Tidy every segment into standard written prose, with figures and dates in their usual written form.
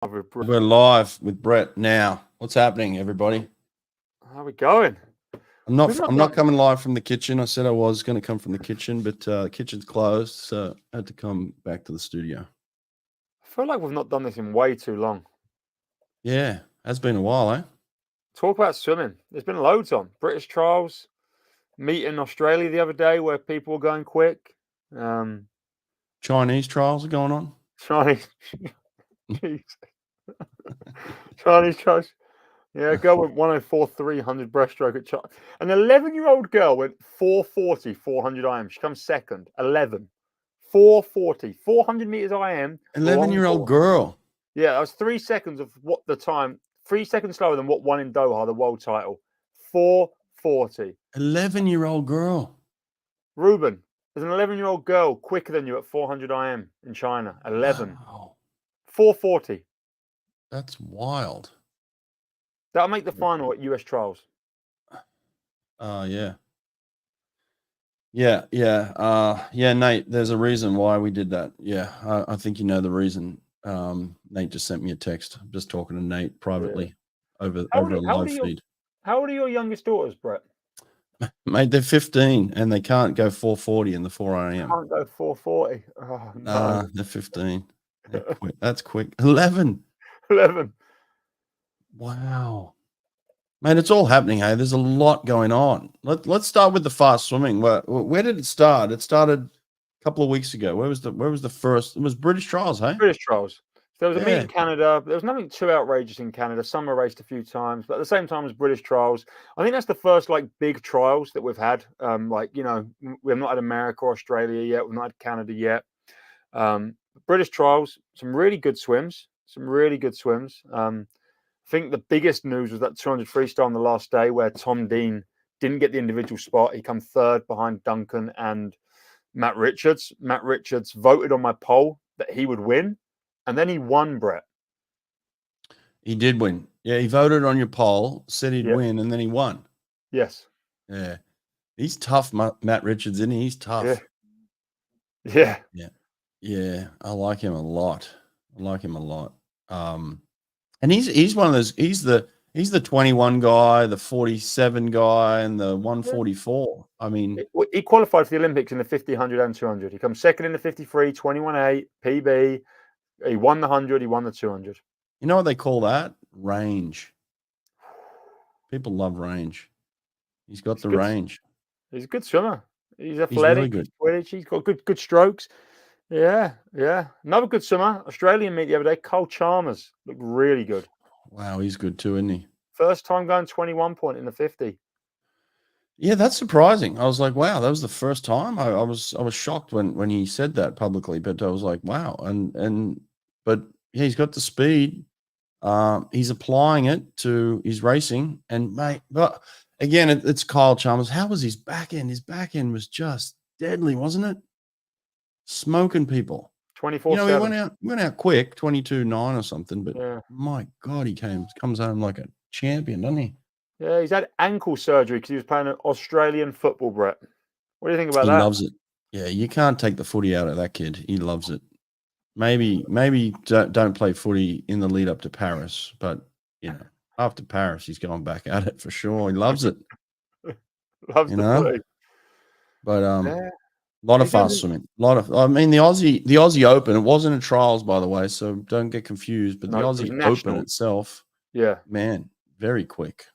We're live with Brett now. What's happening, everybody? How are we going? I'm not coming live from the kitchen. I said I was going to come from the kitchen, but the kitchen's closed, so I had to come back to the studio. I feel like we've not done this in way too long. Yeah, has been a while, eh? Talk about swimming. There's been loads on. British trials, meet in Australia the other day where people were going quick. Chinese trials are going on. Chinese, Chinese trials. Yeah, a girl went 104 300 breaststroke at China. An 11-year-old girl went 440 400 IM. She comes second. 11. 440 400 meters IM. 11-year-old girl. Yeah, that was 3 seconds of what the time. 3 seconds slower than what won in Doha, the world title. 440. 11-year-old girl. Ruben, there's an 11-year-old girl quicker than you at 400 IM in China. 11. Wow. 440. That's wild. That'll make the final at US trials. Yeah. Yeah, Nate, there's a reason why we did that. Yeah, I think you know the reason. Nate just sent me a text. I'm just talking to Nate privately over a live feed. How old are your youngest daughters, Brett? Mate, they're 15 and they can't go 440 in the 4 a.m. Can't go 440. Oh, no. They're 15. That's quick. 11. 11. Wow. Mate, it's all happening, hey? There's a lot going on. Let's start with the fast swimming. Where did it start? It started a couple of weeks ago. Where was the first? It was British trials, hey? British trials. There was a meet in Canada. There was nothing too outrageous in Canada. Summer raced a few times, but at the same time as British trials. I think that's the first big trials that we've had. We have not had America or Australia yet. We've not had Canada yet. British trials, some really good swims. I think the biggest news was that 200 freestyle on the last day where Tom Dean didn't get the individual spot. He came third behind Duncan and Matt Richards. Matt Richards voted on my poll that he would win, and then he won, Brett. He did win. Yeah, he voted on your poll, said he'd win, and then he won. Yes. Yeah. He's tough, Matt Richards, isn't he? He's tough. Yeah. I like him a lot. And he's one of those. He's the 21 guy, the 47 guy, and the 144. I mean, he qualified for the Olympics in the 50, 100, and 200. He comes second in the 53, 21.8 PB. He won the 100. He won the 200. You know what they call that? Range. People love range. He's got the range. He's a good swimmer. He's athletic. He's really good. He's got good strokes. Yeah. Another good swimmer. Australian meet the other day. Cole Chalmers looked really good. Wow, he's good too, isn't he? First time going 21 point in the 50. Yeah, that's surprising. I was like, wow, that was the first time. I was shocked when he said that publicly, but I was like, wow. But yeah, he's got the speed. He's applying it to his racing, and mate, but again, it's Kyle Chalmers. How was his back end? His back end was just deadly, wasn't it? Smoking people. 24/7. He went out quick, 22.9 or something, but my God, he comes home like a champion, doesn't he? Yeah, he's had ankle surgery because he was playing Australian football, Brett. What do you think about that? He loves it. Yeah, you can't take the footy out of that kid. He loves it. Maybe don't play footy in the lead up to Paris, but after Paris, he's going back at it for sure. He loves it. Loves the footy. But a lot of fast swimming. The Aussie Open, it wasn't a trials, by the way, so don't get confused. But the Aussie Open itself, man, very quick.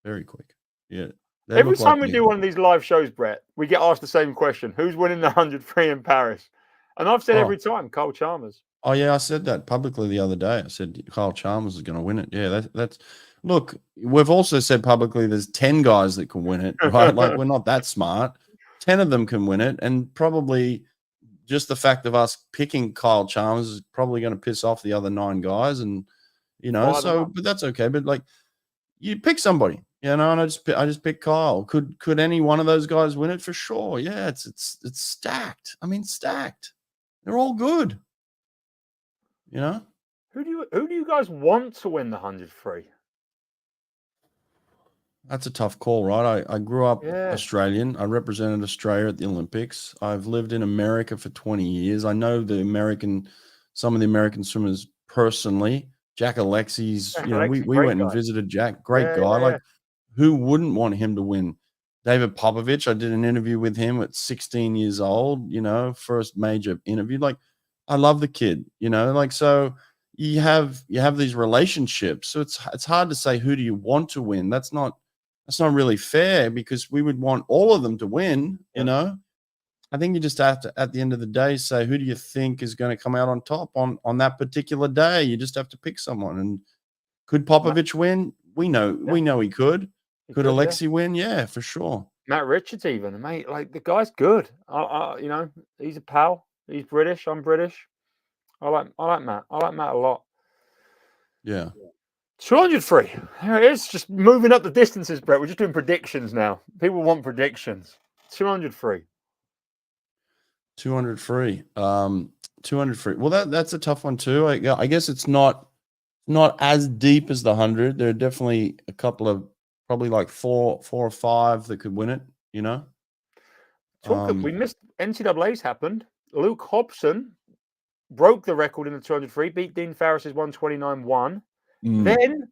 Very quick. Yeah. Every time we do one of these live shows, Brett, we get asked the same question. Who's winning the 100 free in Paris? And I've said every time, Kyle Chalmers. Oh, yeah, I said that publicly the other day. I said Kyle Chalmers is going to win it. Yeah, that's look, we've also said publicly there's 10 guys that can win it, right? Like, we're not that smart. 10 of them can win it, and probably just the fact of us picking Kyle Chalmers is probably going to piss off the other 9 guys, and but that's okay. But like, you pick somebody, and I just pick Kyle. Could any one of those guys win it? For sure. Yeah, it's stacked. I mean, stacked. They're all good. Who do you guys want to win the 100 free? That's a tough call, right? I grew up Australian. I represented Australia at the Olympics. I've lived in America for 20 years. I know some of the American swimmers personally. Jack Alexis, Jack we Alexis, great went and guy. visited Jack. Great Yeah, guy. yeah, yeah. Like, who wouldn't want him to win? David Popovich, I did an interview with him at 16 years old, first major interview. Like, I love the kid, like, so you have these relationships. So it's hard to say who do you want to win. That's not really fair because we would want all of them to win, I think you just have to, at the end of the day, say who do you think is going to come out on top on that particular day. You just have to pick someone. And could Popovich win? We know he could. He Could could, yeah. Alexi win? Yeah, for sure. Matt Richards, even, mate. Like, the guy's good. He's a pal. He's British. I'm British. I like Matt. I like Matt a lot. Yeah. 203. There it is. Just moving up the distances, Brett. We're just doing predictions now. People want predictions. 203. 203. 203. Well, that's a tough one too. I guess it's not as deep as the 100. There are definitely a couple of probably like four or five that could win it. We missed NCAA's happened. Luke Hobson broke the record in the 203, beat Dean Farris's 129.1. Then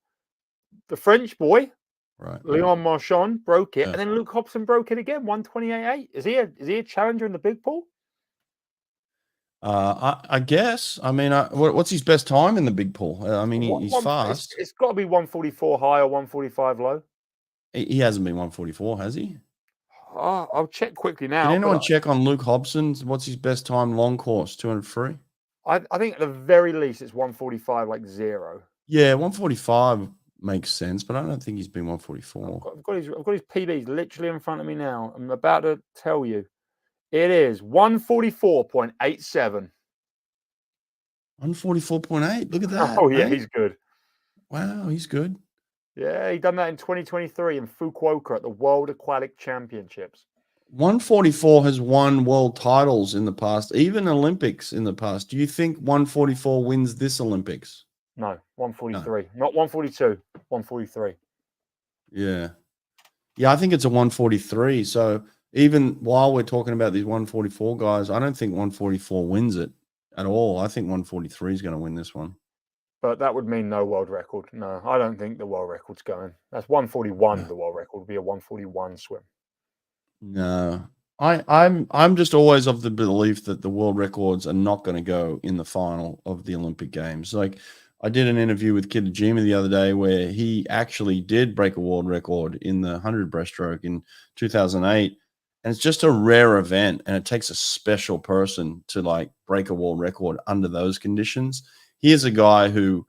the French boy, right, Leon Marchand, broke it, and then Luke Hobson broke it again, 128.8. Is he a challenger in the big pool? I guess. I mean, what's his best time in the big pool? I mean, he's fast. It's got to be 144 high or 145 low. He hasn't been 144, has he? I'll check quickly now. Can anyone check on Luke Hobson's? What's his best time long course? 203? I think at the very least it's 145, like 0. Yeah, 145 makes sense, but I don't think he's been 144. I've got his PBs literally in front of me now. I'm about to tell you. It is 144.87. 144.8. Look at that. Oh, yeah, he's good. Wow, he's good. Yeah, he done that in 2023 in Fukuoka at the World Aquatic Championships. 144 has won world titles in the past, even Olympics in the past. Do you think 144 wins this Olympics? No, 143. No. Not 142, 143. Yeah. Yeah, I think it's a 143. So even while we're talking about these 144 guys, I don't think 144 wins it at all. I think 143 is going to win this one. But that would mean no world record. No, I don't think the world record's going. That's 141. No. The world record would be a 141 swim. No. I'm just always of the belief that the world records are not going to go in the final of the Olympic Games. Like, I did an interview with Kitajima the other day where he actually did break a world record in the 100 breaststroke in 2008. And it's just a rare event, and it takes a special person to like break a world record under those conditions. Here's a guy who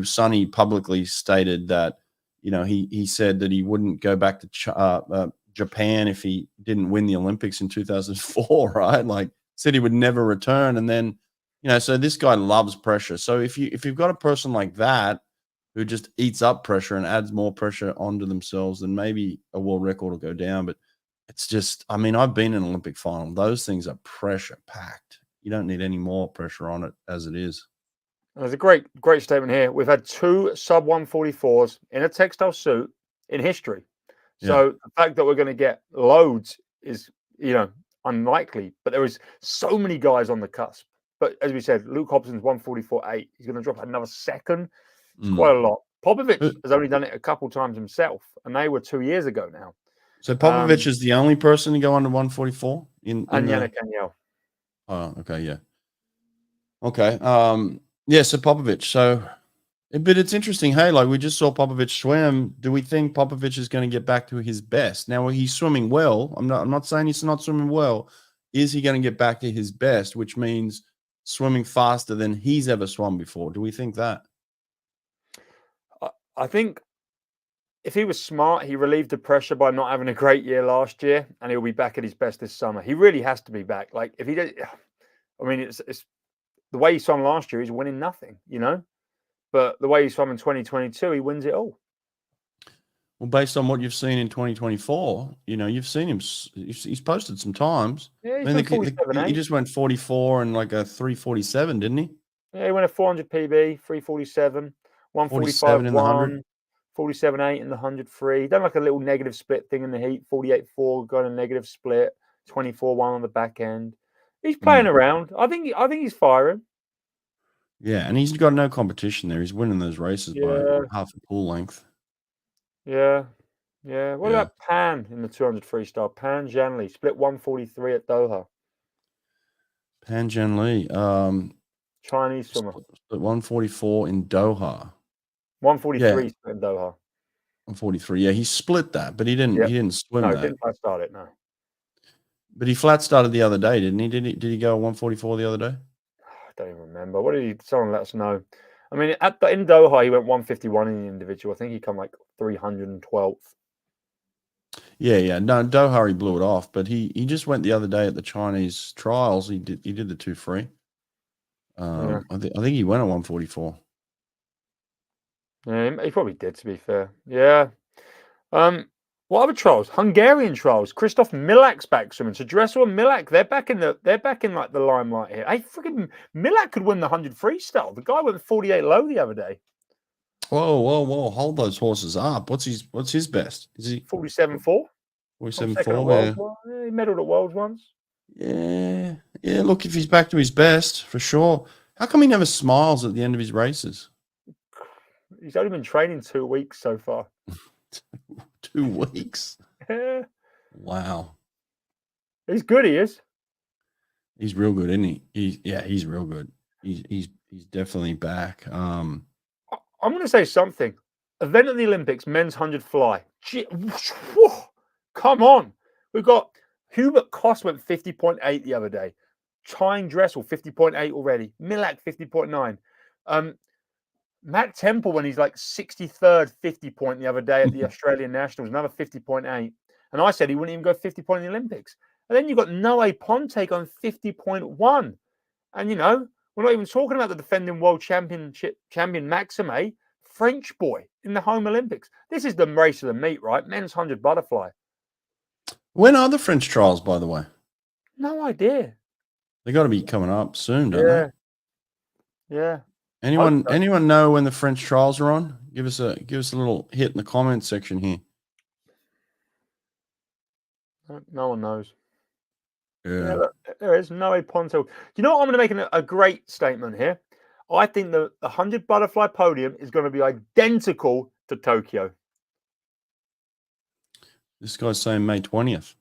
Sonny publicly stated that, he said that he wouldn't go back to Japan if he didn't win the Olympics in 2004, right? Like, said he would never return. And then, so this guy loves pressure. So if you've got a person like that who just eats up pressure and adds more pressure onto themselves, then maybe a world record will go down. But it's just, I mean, I've been in an Olympic final. Those things are pressure packed. You don't need any more pressure on it as it is. There's a great statement here. We've had 2 sub 144s in a textile suit in history. So the fact that we're going to get loads is, unlikely. But there is so many guys on the cusp. But as we said, Luke Hobson's 144.8. He's going to drop another second. It's quite a lot. Popovich has only done it a couple times himself, and they were 2 years ago now. So Popovich is the only person to go under 144 and Yannick Agnel. Oh, okay, yeah. Okay. Yeah, so Popovich. So, but it's interesting. Hey, like we just saw Popovich swim. Do we think Popovich is going to get back to his best? Now, he's swimming well. I'm not saying he's not swimming well. Is he going to get back to his best, which means swimming faster than he's ever swum before? Do we think that? I think if he was smart, he relieved the pressure by not having a great year last year, and he'll be back at his best this summer. He really has to be back. Like, if he does, I mean, it's the way he swam last year, he's winning nothing, But the way he swam in 2022, he wins it all. Well, based on what you've seen in 2024, you've seen him. He's posted some times. Yeah, he just went 44 and like a 347, didn't he? Yeah, he went a 400 PB, 347, 145 1, 47.8 in the 100 free. Done like a little negative split thing in the heat, 48.4, got a negative split, 24.1 on the back end. He's playing around. I think he's firing. Yeah, and he's got no competition there. He's winning those races by Yeah, half a pool length. yeah, yeah. What Yeah. about Pan in the 200 freestyle? Pan Janley split 143 at Doha. Panjan Lee, Chinese swimmer. split 144 in Doha. 143 Yeah, split in Doha. 143. Yeah, he split that, but he Yep. didn't swim No, that. didn't I start it? No. But he flat started the other day, didn't he? Did he go 144 the other day? I don't even remember. What did he? Someone let us know. I mean, in Doha, he went 151 in the individual. I think he come like 312th. Yeah. No, Doha he blew it off, but he just went the other day at the Chinese trials. He did the 2 free. Yeah. I think he went at 144. Yeah, he probably did. To be fair, yeah. What other trials? Hungarian trials. Christoph Milak's back swimming. So Dressel and Milak, they're back in like the limelight here. Hey, freaking Milak could win the 100 freestyle. The guy went 48 low the other day. Whoa! Hold those horses up. What's his best? Is he 47.4? 47.4? Yeah. Yeah, he medaled at Worlds once. Yeah. Look, if he's back to his best, for sure. How come he never smiles at the end of his races? He's only been training 2 weeks so far. 2 weeks. Yeah. Wow. He's good, he is. He's real good, isn't he? He's real good. He's definitely back. I'm going to say something. Event at the Olympics, men's 100 fly. Come on. We've got Hubert Koss went 50.8 the other day. Tyne Dressel 50.8 already. Milak 50.9. Matt Temple, when he's like 63rd 50 point the other day at the Australian Nationals, another 50.8. And I said he wouldn't even go 50 point in the Olympics. And then you've got Noé Ponte on 50.1. And, we're not even talking about the defending world champion Maxime, French boy in the home Olympics. This is the race of the meet, right? Men's 100 butterfly. When are the French trials, by the way? No idea. They got to be coming up soon, don't they? Yeah. Anyone know when the French trials are on? Give us a little hit in the comments section here. No one knows. Yeah. Look, there is Noé Ponte. You know what? I'm going to make a great statement here. I think the 100 butterfly podium is going to be identical to Tokyo. This guy's saying May 20th.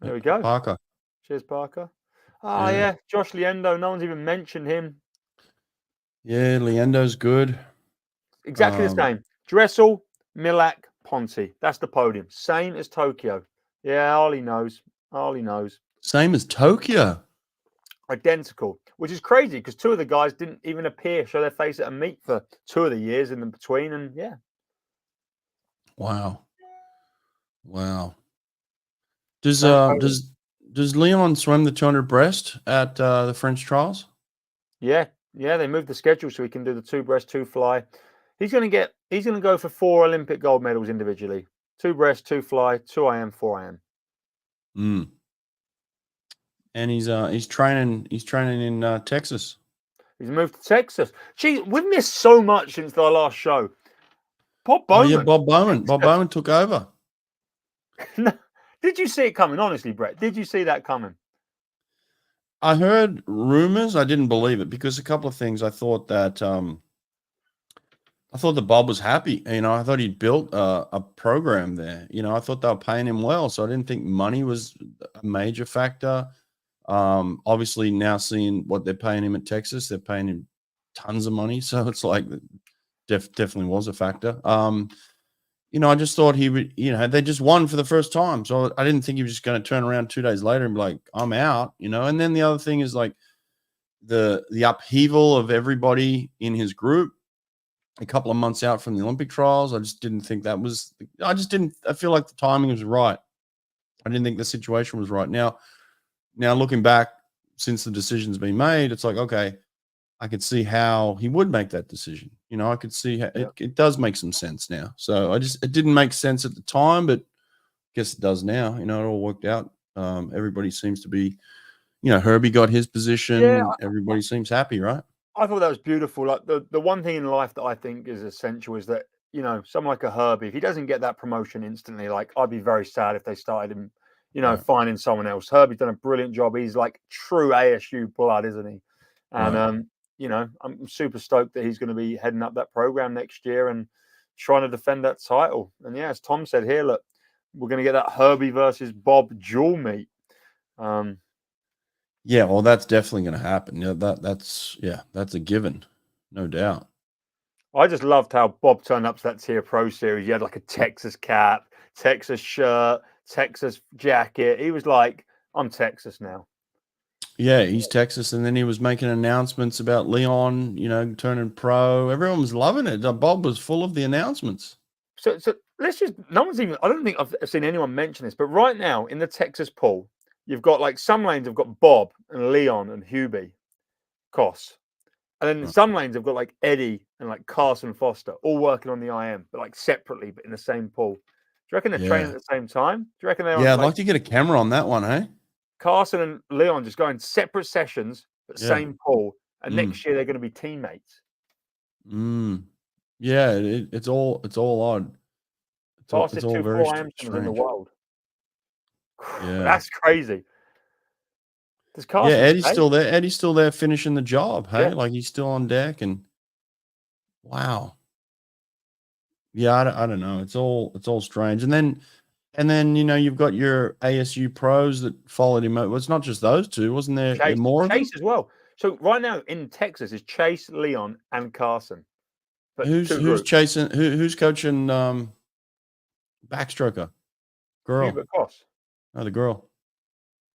There we go. Parker. Cheers, Parker. Yeah. Josh Liendo. No one's even mentioned him. Yeah, Liendo's good. Exactly the same. Dressel, Milak, Ponte. That's the podium. Same as Tokyo. Yeah, Ollie knows. Same as Tokyo. Identical, which is crazy because 2 of the guys didn't even show their face at a meet for 2 of the years in the between. And yeah. Wow. Does Leon swim the 200 breast at the French trials? Yeah. They moved the schedule so he can do the 2 breast, 2 fly. He's going to go for 4 Olympic gold medals individually: 2 breast, 2 fly, 2 IM, 4 IM. And he's training in Texas. He's moved to Texas. Gee, we've missed so much since our last show. Bob Bowman. Oh yeah, Bob Bowman. Bob Bowman took over. Did you see it coming? Honestly, Brett, did you see that coming? I heard rumors. I didn't believe it because a couple of things. I thought that Bob was happy. I thought he'd built a program there. I thought they were paying him well, so I didn't think money was a major factor. Obviously, now seeing what they're paying him at Texas, they're paying him tons of money, so it's like definitely was a factor. I just thought he would. They just won for the first time, so I didn't think he was just going to turn around 2 days later and be like, "I'm out." And then the other thing is like the upheaval of everybody in his group. A couple of months out from the Olympic trials, I just didn't think that was. I feel like the timing was right. I didn't think the situation was right. Now looking back, since the decision's been made, it's like, okay, I could see how he would make that decision. I could see how it does make some sense now. So it didn't make sense at the time, but I guess it does now. It all worked out. Everybody seems to be, Herbie got his position. Yeah, everybody seems happy, right? I thought that was beautiful. Like the one thing in life that I think is essential is that, someone like a Herbie, if he doesn't get that promotion instantly, like I'd be very sad if they started him, finding someone else. Herbie's done a brilliant job. He's like true ASU blood, isn't he? And I'm super stoked that he's going to be heading up that program next year and trying to defend that title. And yeah, as Tom said here, look, we're going to get that Herbie versus Bob duel meet. Yeah, well, that's definitely going to happen. Yeah, that's a given, no doubt. I just loved how Bob turned up to that Tier Pro series. He had like a Texas cap, Texas shirt, Texas jacket. He was like, I'm Texas now. Yeah, he's Texas, and then he was making announcements about Leon, turning pro. Everyone was loving it. Bob was full of the announcements. So let's just, no one's even, I don't think I've seen anyone mention this, but right now in the Texas pool, you've got like some lanes have got Bob and Leon and Hubie Koss. And then in some lanes have got like Eddie and like Carson Foster all working on the IM, but like separately, but in the same pool. Do you reckon they're training at the same time? Do you reckon they're I'd like to get a camera on that one, hey? Carson and Leon just going separate sessions, but same pool. And next year they're going to be teammates. Yeah, it's all odd. Fastest 2-4 IMs in the world. Yeah, that's crazy. Does Carson Eddie's still there. Eddie's still there finishing the job. Hey, Yeah. like he's still on deck, and wow. Yeah, I don't know. It's all strange. And then you've got your ASU pros that followed him. Well, it's not just those two, wasn't there? More Chase of them? as well. So right now in Texas is Chase, Leon, and Carson. But Who's chasing? Who's coaching? Backstroker girl. Hubert Koss. Oh, the girl.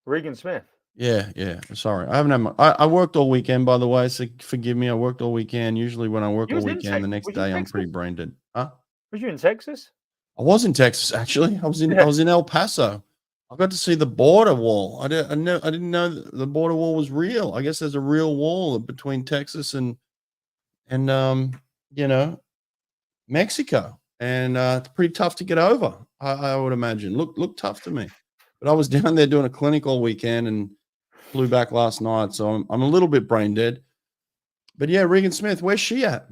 Regan Smith. Yeah. Sorry, I haven't had I worked all weekend, by the way, so forgive me. I worked all weekend. Usually, when I work all weekend, the next day I'm pretty brain dead. Huh? Was you in Texas? I was in Texas actually. I was in El Paso. I got to see the border wall. I didn't know the border wall was real. I guess there's a real wall between Texas and Mexico, and it's pretty tough to get over. I would imagine. Look tough to me. But I was down there doing a clinic all weekend and flew back last night, so I'm a little bit brain dead. But yeah, Regan Smith, where's she at?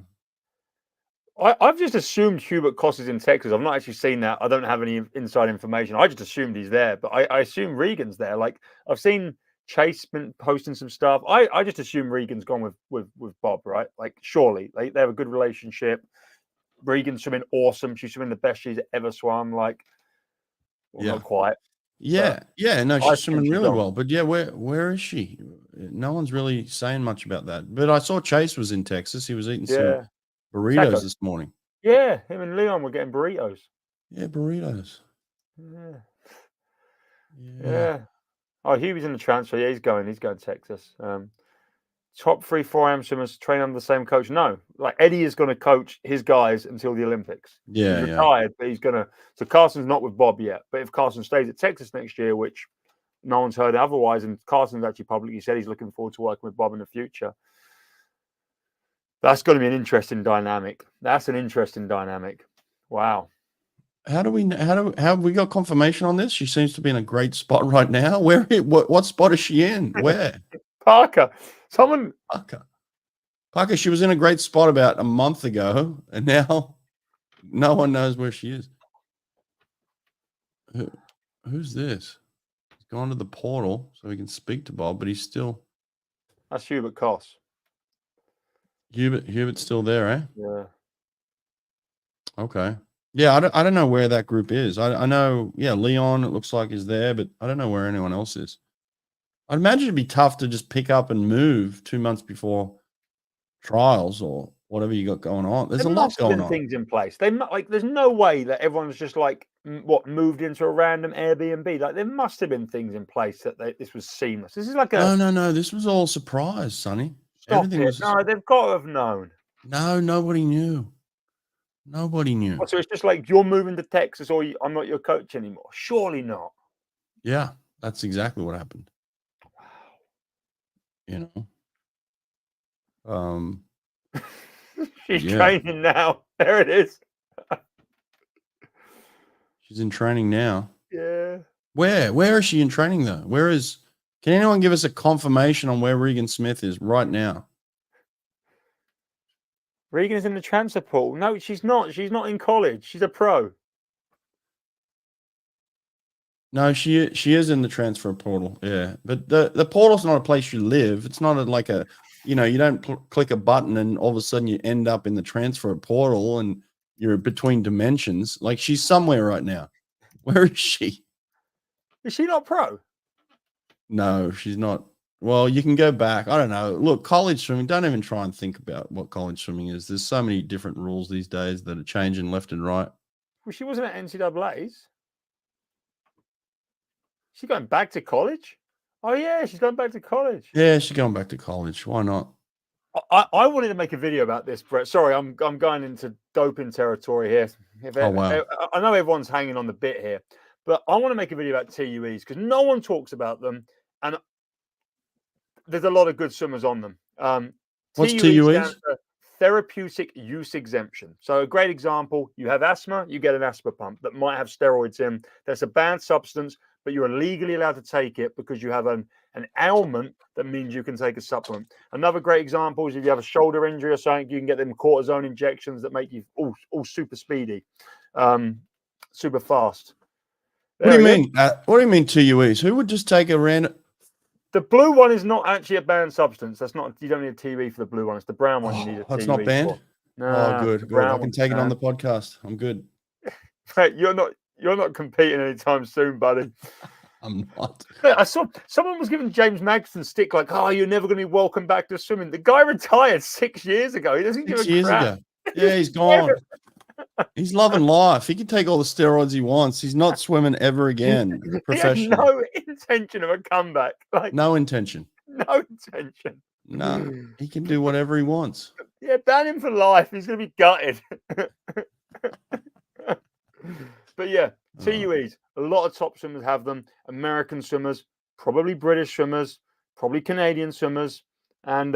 I've just assumed Hubert Koss is in Texas. I've not actually seen that. I don't have any inside information. I just assumed he's there, but I assume Regan's there. Like I've seen Chase been posting some stuff. I just assume Regan's gone with Bob, right? Like surely they have a good relationship. Regan's swimming awesome. She's swimming the best she's ever swum. Like, not quite. Yeah. No, she's swimming really well. But yeah, where is she? No one's really saying much about that. But I saw Chase was in Texas. He was eating some burritos this morning. Yeah, him and Leon were getting burritos. Yeah, burritos. Yeah. Oh, Hubie's in the transfer. Yeah, he's going to Texas. Top 3 4am swimmers train under the same coach. No, like Eddie is going to coach his guys until the Olympics. Yeah, he's retired, but he's going to. So Carson's not with Bob yet. But if Carson stays at Texas next year, which no one's heard otherwise, and Carson's actually publicly said he's looking forward to working with Bob in the future. That's going to be an interesting dynamic. That's an interesting dynamic. Wow. Have we got confirmation on this? She seems to be in a great spot right now. What spot is she in? Where? Parker. Parker, she was in a great spot about a month ago, and now no one knows where she is. Who's this? He's gone to the portal so he can speak to Bob, but he's still. That's Hubert Koss. Hubert's still there, eh? Yeah. Okay. Yeah, I don't know where that group is. I know, Leon, it looks like, is there, but I don't know where anyone else is. I'd imagine it'd be tough to just pick up and move 2 months before trials or whatever you got going on. There's a lot going on. Things in place. There's no way that everyone's just like moved into a random Airbnb. Like there must have been things in place that this was seamless. This is like a no. This was all surprise, Sonny. Everything was. No, they've got to have known. No, nobody knew. Nobody knew. So it's just like you're moving to Texas, or I'm not your coach anymore. Surely not. Yeah, that's exactly what happened. Wow. She's training now. There it is. She's in training now. Yeah. Where is she in training though? Can anyone give us a confirmation on where Regan Smith is right now? Regan is in the transfer pool. No, she's not. She's not in college. She's a pro. No, she is in the transfer portal. Yeah, but the portal's not a place you live. It's not like a, you don't click a button and all of a sudden you end up in the transfer portal and you're between dimensions. Like, she's somewhere right now. Where is she? Is she not pro? No, she's not. Well, you can go back. I don't know. Look, college swimming, don't even try and think about what college swimming is. There's so many different rules these days that are changing left and right. Well, she wasn't at NCAA's. She's going back to college? Oh, yeah, she's going back to college. Yeah, she's going back to college. Why not? I wanted to make a video about this, Brett. Sorry, I'm going into doping territory here. Oh, wow. I know everyone's hanging on the bit here, but I want to make a video about TUEs because no one talks about them, and there's a lot of good swimmers on them. What's TUE TUEs? stands for Therapeutic Use Exemption. So a great example, you have asthma, you get an asthma pump that might have steroids in. That's a banned substance, but you're legally allowed to take it because you have an ailment that means you can take a supplement. Another great example is if you have a shoulder injury or something, you can get them cortisone injections that make you all super speedy, super fast. What do you mean? What do you mean TUEs? Who would just take a random? The blue one is not actually a banned substance. That's not. You don't need a TUE for the blue one. It's the brown one you need a TUE. That's not banned. No, Oh, good. I can take it on the podcast. I'm good. You're not competing anytime soon, buddy. I'm not. I saw someone was giving James Magston stick like, "Oh, you're never going to be welcome back to swimming." The guy retired 6 years ago. He doesn't give a crap. Yeah, he's gone. He's loving life. He can take all the steroids he wants. He's not swimming ever again professionally. He had no intention of a comeback. No intention. No intention. No, he can do whatever he wants. Yeah, ban him for life. He's going to be gutted. But yeah, TUEs. A lot of top swimmers have them. American swimmers, probably British swimmers, probably Canadian swimmers, and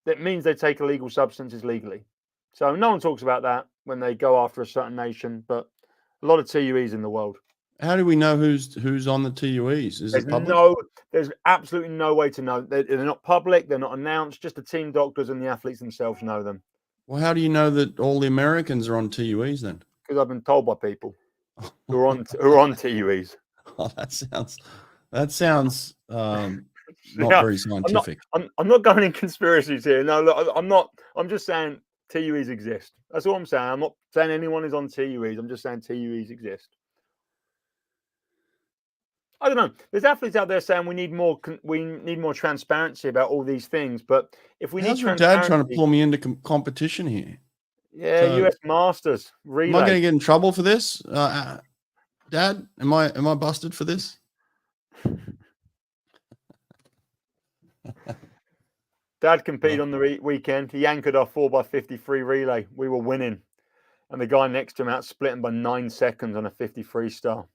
that means they take illegal substances legally. So no one talks about that when they go after a certain nation, but a lot of TUEs in the world. How do we know who's on the TUEs? Is it public? There's absolutely no way to know. They're not public. They're not announced. Just the team doctors and the athletes themselves know them. Well, how do you know that all the Americans are on TUEs then? Because I've been told by people who are on TUEs. Oh, that sounds not very scientific. I'm not going in conspiracies here. No, look, I'm not. I'm just saying TUEs exist. That's all I'm saying. I'm not saying anyone is on TUEs. I'm just saying TUEs exist. I don't know. There's athletes out there saying we need more transparency about all these things. But if we need transparency, Dad trying to pull me into competition here. Yeah, so, US Masters relay. Am I going to get in trouble for this, Dad? Am I busted for this? Dad competed on the weekend. He anchored our 4x50 free relay. We were winning, and the guy next to him outsplit him by 9 seconds on a 50 freestyle.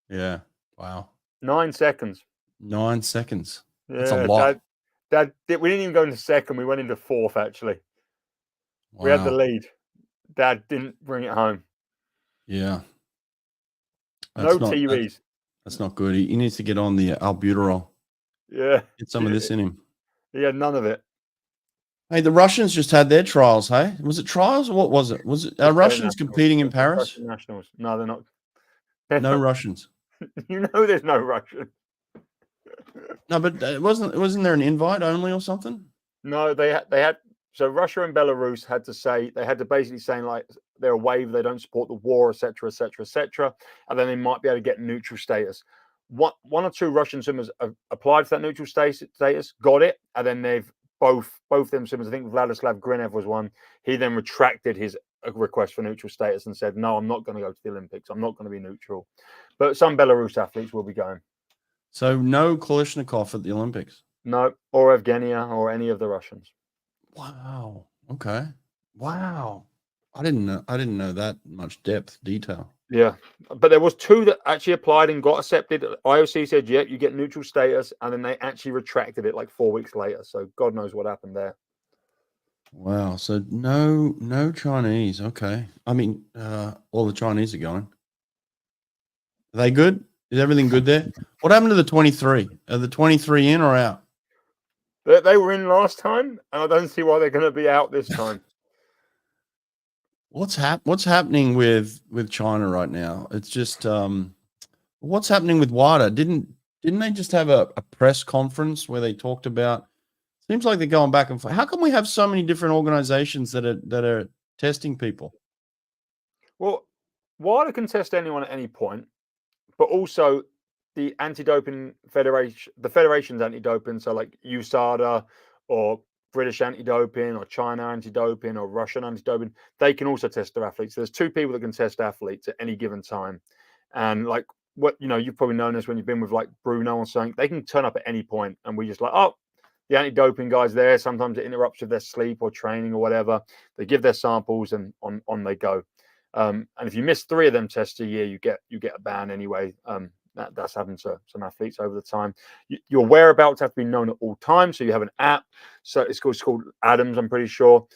Yeah. Wow. 9 seconds. 9 seconds. Yeah, that's a lot. Dad, we didn't even go into second. We went into fourth, actually. Wow. We had the lead. Dad didn't bring it home. Yeah. No TUEs. That's not good. He needs to get on the albuterol. Yeah. Get some of this in him. He had none of it. Hey, the Russians just had their trials, hey? Was it trials or what was it? Was it Russians competing in Paris? Russian nationals. No, they're not. No Russians. You know there's no Russian. No, but wasn't there an invite only or something? No, they had so Russia and Belarus had to basically say like they're a wave, they don't support the war, etc., etc., etc., and then they might be able to get neutral status. One or two Russian swimmers applied for that neutral status, got it, and then they've both them swimmers. I think Vladislav Grinev was one. He then retracted his request for neutral status and said, "No, I'm not going to go to the Olympics. I'm not going to be neutral." But some Belarus athletes will be going. So no Kalashnikov at the Olympics? No, or Evgenia or any of the Russians. Wow. Okay. Wow. I didn't know that much detail. Yeah, but there was two that actually applied and got accepted. IOC said, "Yeah, you get neutral status," and then they actually retracted it like 4 weeks later. So God knows what happened there. Wow. So no Chinese. Okay. I mean, all the Chinese are going. Are they good? Is everything good there? What happened to the 23? Are the 23 in or out? They were in last time, and I don't see why they're going to be out this time. What's happening with China right now? It's just what's happening with WADA? Didn't they just have a press conference where they talked about? Seems like they're going back and forth. How come we have so many different organizations that are testing people? Well, WADA can test anyone at any point, but also the anti-doping federation, the federation's anti-doping, so like USADA or British anti-doping or China anti-doping or Russian anti-doping, they can also test their athletes. There's two people that can test athletes at any given time. And like what you've probably known this when you've been with like Bruno or something, they can turn up at any point and we just like, oh, the anti-doping guy's there. Sometimes it interrupts with their sleep or training or whatever. They give their samples and on they go. And if you miss 3 of them tests a year, you get a ban anyway. That's happened to some athletes over the time. Your whereabouts have to be known at all times. So you have an app. So it's called Adams, I'm pretty sure.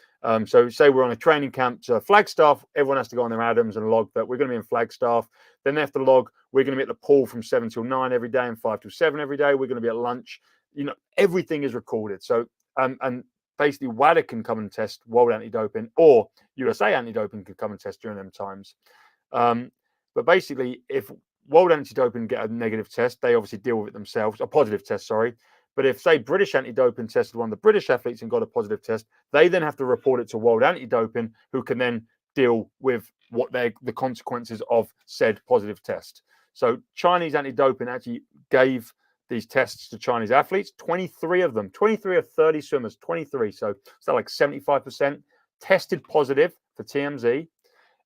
So say we're on a training camp to Flagstaff, everyone has to go on their Adams and log that we're going to be in Flagstaff. Then they have to log, we're going to be at the pool from 7 till 9 every day and 5 till 7 every day. We're going to be at lunch. Everything is recorded. So, and basically WADA can come and test World Anti-Doping, or USA Anti-Doping can come and test during them times. But basically, if World Anti-Doping get a negative test, they obviously deal with it themselves, a positive test, sorry. But if, say, British Anti-Doping tested one of the British athletes and got a positive test, they then have to report it to World Anti-Doping, who can then deal with what the consequences of said positive test. So Chinese Anti-Doping actually gave these tests to Chinese athletes, 23 of them, 23 of 30 swimmers, 23. So is that like 75% tested positive for TMZ.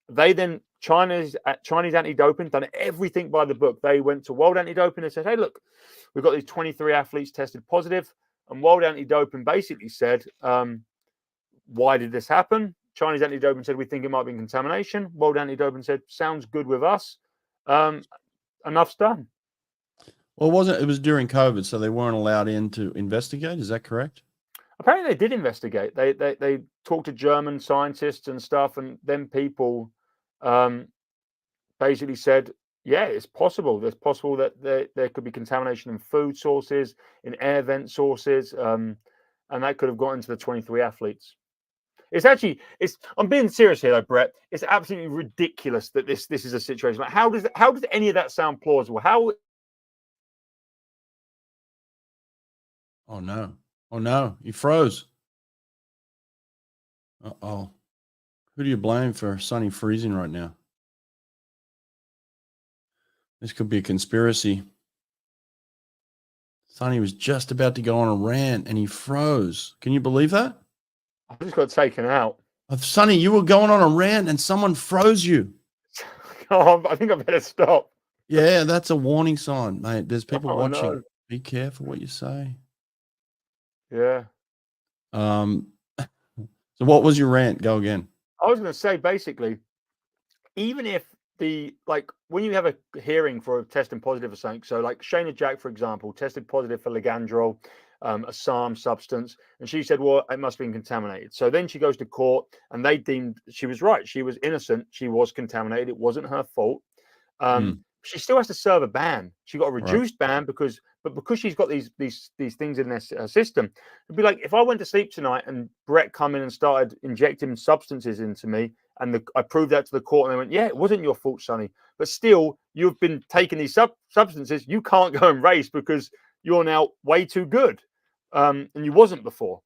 They then, Chinese Anti-Doping, done everything by the book. They went to World Anti-Doping and said, hey, look, we've got these 23 athletes tested positive. And World Anti-Doping basically said, why did this happen? Chinese Anti-Doping said, we think it might be contamination. World Anti-Doping said, sounds good with us. Enough's done. Well, it was during COVID, so they weren't allowed in to investigate. Is that correct? Apparently they did investigate. They talked to German scientists and stuff, and then people basically said, yeah, it's possible. It's possible that there could be contamination in food sources, in air vent sources, and that could have got into the 23 athletes. I'm being serious here though, Brett. It's absolutely ridiculous that this is a situation. Like, how does any of that sound plausible? Oh no, he froze. Uh-oh. Who do you blame for Sonny freezing right now? This could be a conspiracy. Sonny was just about to go on a rant and he froze. Can you believe that? I just got taken out. Sonny, you were going on a rant and someone froze you. Oh, I think I better stop. Yeah, that's a warning sign, mate. There's people watching. No. Be careful what you say. Yeah. So what was your rant? Go again. I was going to say, basically, even if when you have a hearing for a testing positive or something, so like Shayna Jack, for example, tested positive for Ligandrol, a SARM substance, and she said, well, it must have been contaminated. So then she goes to court and they deemed she was right. She was innocent. She was contaminated. It wasn't her fault. She still has to serve a ban. She got a reduced ban because she's got these things in her system. It'd be like if I went to sleep tonight and Brett come in and started injecting substances into me, and I proved that to the court, and they went, yeah, it wasn't your fault, Sonny. But still, you've been taking these substances. You can't go and race because you're now way too good, and you wasn't before.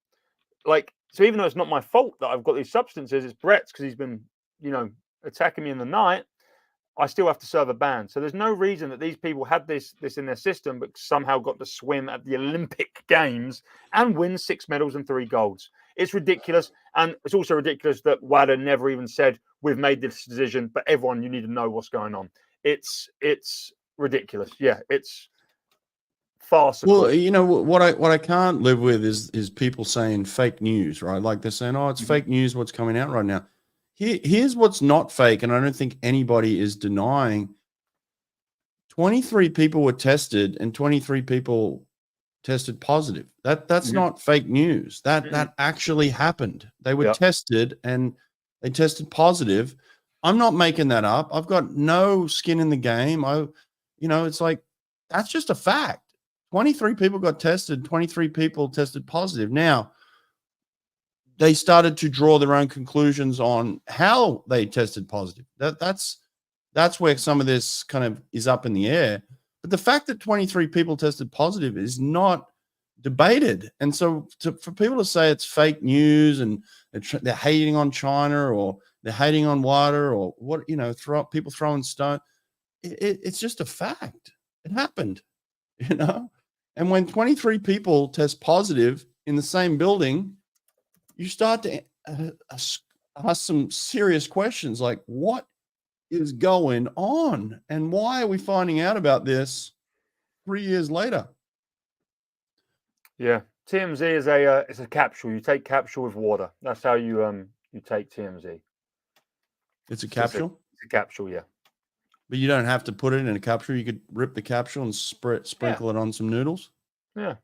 So even though it's not my fault that I've got these substances, it's Brett's because he's been, attacking me in the night. I still have to serve a ban. So there's no reason that these people had this in their system, but somehow got to swim at the Olympic Games and win 6 medals and 3 golds. It's ridiculous. And it's also ridiculous that WADA never even said, we've made this decision, but everyone, you need to know what's going on. It's ridiculous. Yeah, it's farcical. Well, what I can't live with is people saying fake news, right? Like they're saying, oh, it's fake news what's coming out right now. Here's what's not fake, and I don't think anybody is denying. 23 people were tested, and 23 people tested positive. That's not fake news. That actually happened. They were tested, and they tested positive. I'm not making that up. I've got no skin in the game. It's like that's just a fact. 23 people got tested. 23 people tested positive. Now, they started to draw their own conclusions on how they tested positive. That's That's where some of this kind of is up in the air. But the fact that 23 people tested positive is not debated. And so for people to say it's fake news and they're hating on China or they're hating on water or what, people throwing stone, it's just a fact. It happened, And when 23 people test positive in the same building, you start to ask some serious questions like, what is going on? And why are we finding out about this 3 years later? Yeah. TMZ is it's a capsule. You take capsule with water. That's how you take TMZ. It's a capsule? It's a capsule, yeah. But you don't have to put it in a capsule. You could rip the capsule and sprinkle it on some noodles. Yeah.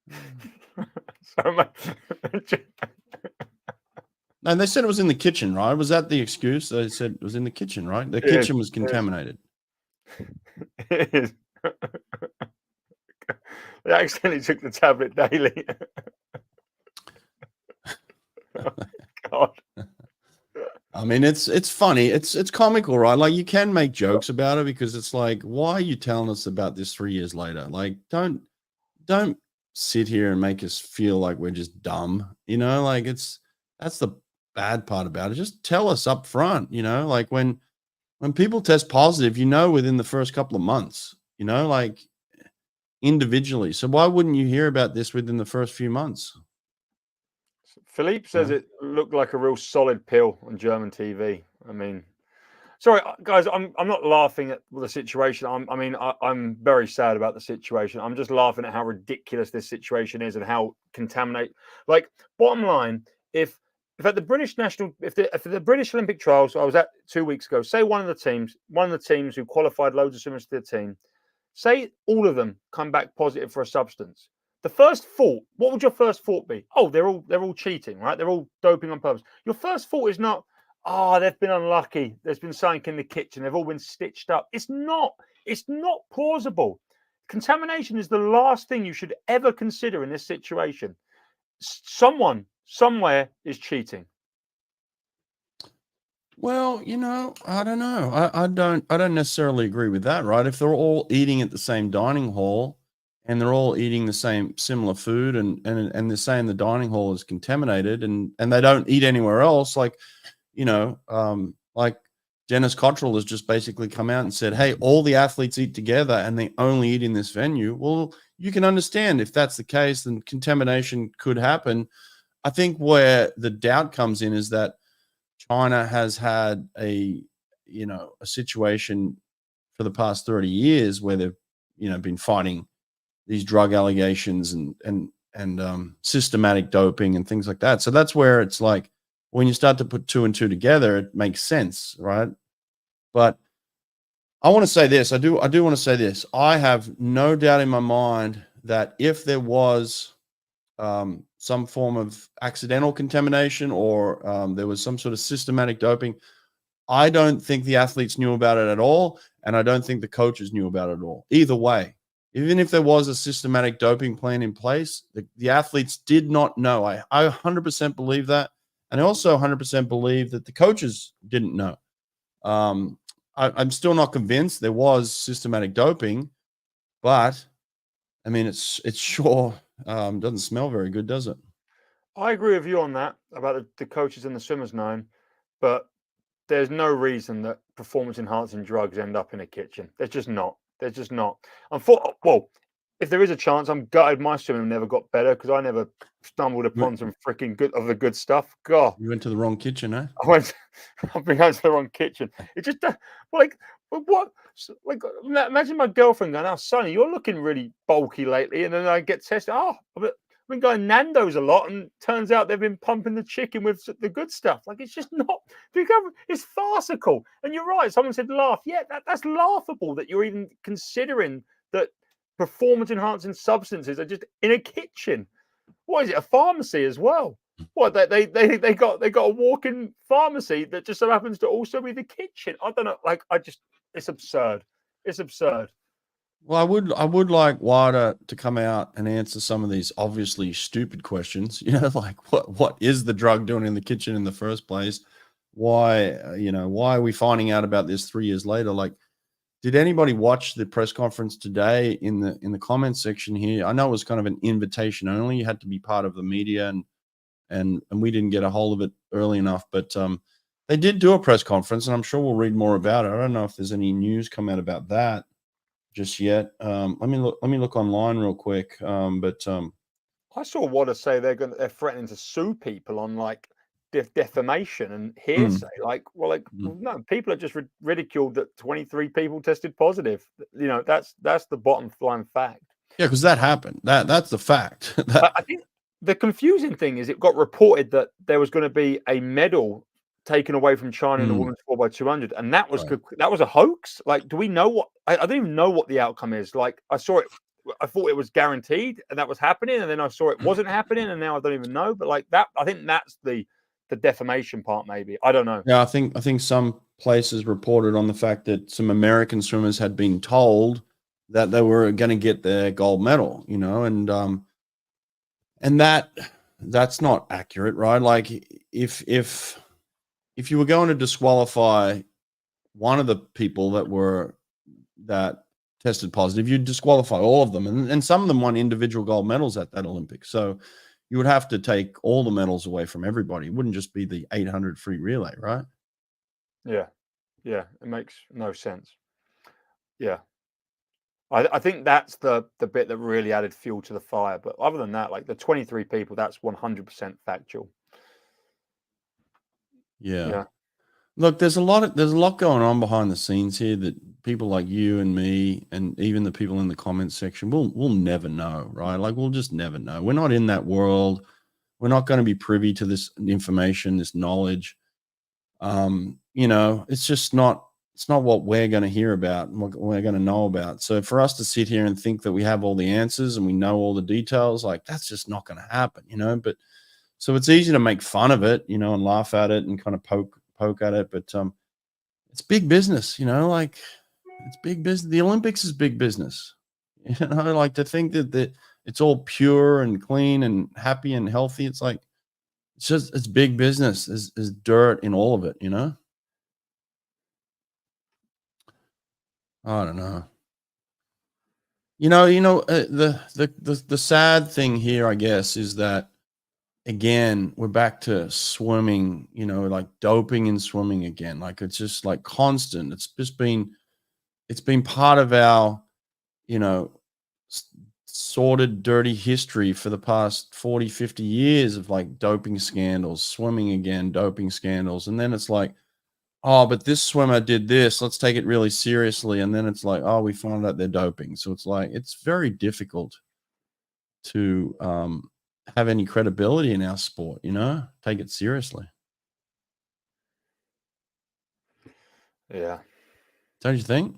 So much. No, they said it was in the kitchen, right? Was that the excuse? They said it was in the kitchen, right? The kitchen was contaminated. It is. They accidentally took the tablet daily. Oh, God. I mean, it's funny. It's comical, right? Like, you can make jokes about it because it's like, why are you telling us about this 3 years later? Like, don't sit here and make us feel like we're just dumb. Like, that's the bad part about it. Just tell us up front, like when people test positive, within the first couple of months, like individually. So why wouldn't you hear about this within the first few months? Philippe says it looked like a real solid pill on German TV. I mean, sorry, guys, I'm not laughing at the situation. I'm very sad about the situation. I'm just laughing at how ridiculous this situation is and how contaminate. Like, bottom line, if at the British the British Olympic trials I was at 2 weeks ago, say one of the teams who qualified loads of swimmers to the team, say all of them come back positive for a substance. The first thought, what would your first thought be? Oh, they're all cheating, right? They're all doping on purpose. Your first thought is not, they've been unlucky. There's been something in the kitchen. They've all been stitched up. It's not plausible. Contamination is the last thing you should ever consider in this situation. Someone, somewhere is cheating. Well, I don't know. I don't necessarily agree with that, right? If they're all eating at the same dining hall and they're all eating the same similar food and they're saying the dining hall is contaminated and they don't eat anywhere else, like, like Dennis Cottrell has just basically come out and said, hey, all the athletes eat together and they only eat in this venue. Well, you can understand if that's the case, then contamination could happen. I think where the doubt comes in is that China has had a situation for the past 30 years where they've, been fighting these drug allegations and systematic doping and things like that. So that's where it's like, when you start to put two and two together, it makes sense, right? But I want to say this. I do want to say this. I have no doubt in my mind that if there was some form of accidental contamination or there was some sort of systematic doping, I don't think the athletes knew about it at all, and I don't think the coaches knew about it at all. Either way, even if there was a systematic doping plan in place, the athletes did not know. I 100% believe that. And I also 100% believe that the coaches didn't know. I'm still not convinced there was systematic doping, but I mean, it's sure doesn't smell very good, does it? I agree with you on that about the coaches and the swimmers knowing, but there's no reason that performance enhancing drugs end up in a kitchen. There's just not. Well, if there is a chance, I'm gutted my swimming never got better because I never stumbled upon some freaking good stuff. God, you went to the wrong kitchen, eh? I've been going to the wrong kitchen. It just like what? Like, imagine my girlfriend going, "Oh, Sonny, you're looking really bulky lately," and then I get tested. Oh, I've been going Nando's a lot, and turns out they've been pumping the chicken with the good stuff. Like, it's just not. It's farcical. And you're right. Someone said laugh. Yeah, that's laughable that you're even considering that performance enhancing substances are just in a kitchen. What is it? A pharmacy as well? What they got a walk-in pharmacy that just so happens to also be the kitchen. I don't know. Like, it's absurd. It's absurd. Well, I would like WADA to come out and answer some of these obviously stupid questions. Like what is the drug doing in the kitchen in the first place? why why are we finding out about this 3 years later? Like, did anybody watch the press conference today in the comments section here? I know it was kind of an invitation only. You had to be part of the media, and we didn't get a hold of it early enough, but they did do a press conference, and I'm sure we'll read more about it. I don't know if there's any news come out about that just yet. Let me look online real quick. I saw Wada say they're threatening to sue people on like defamation and hearsay. No, people are just ridiculed that 23 people tested positive. You know, that's the bottom line fact. Yeah, because that happened. That's the fact. I think the confusing thing is it got reported that there was going to be a medal taken away from China in the women's 4x200, and that was Right. that was a hoax. Like, do we know what? I don't even know what the outcome is. Like, I saw it. I thought it was guaranteed and that was happening, and then I saw it wasn't happening, and now I don't even know. But like that, I think that's the defamation part. Maybe I don't know. Yeah, I think some places reported on the fact that some American swimmers had been told that they were going to get their gold medal, and that's not accurate, right? Like, if you were going to disqualify one of the people that tested positive, you'd disqualify all of them, and some of them won individual gold medals at that Olympics. So you would have to take all the medals away from everybody. It wouldn't just be the 800 free relay, right? Yeah, it makes no sense. Yeah. I think that's the bit that really added fuel to the fire. But other than that, like the 23 people, that's 100% factual. Yeah. Look, there's a lot going on behind the scenes here that people like you and me, and even the people in the comments section, we'll never know, right? Like, we'll just never know. We're not in that world. We're not going to be privy to this information, this knowledge. It's not what we're going to hear about and what we're going to know about. So for us to sit here and think that we have all the answers and we know all the details, like, that's just not going to happen, But so it's easy to make fun of it, and laugh at it and kind of poke at it. But it's big business, like, it's big business. The Olympics is big business. Like, to think that it's all pure and clean and happy and healthy. It's like, it's big business. There's dirt in all of it, I don't know. The sad thing here, I guess, is that, again, we're back to swimming, like doping in swimming again. Like, it's just like constant. It's been part of our, you know, sordid, dirty history for the past 40, 50 years of like doping scandals, swimming again, doping scandals. And then it's like, oh, but this swimmer did this. Let's take it really seriously. And then it's like, oh, we found out they're doping. So it's like, it's very difficult to have any credibility in our sport, take it seriously. Yeah. Don't you think?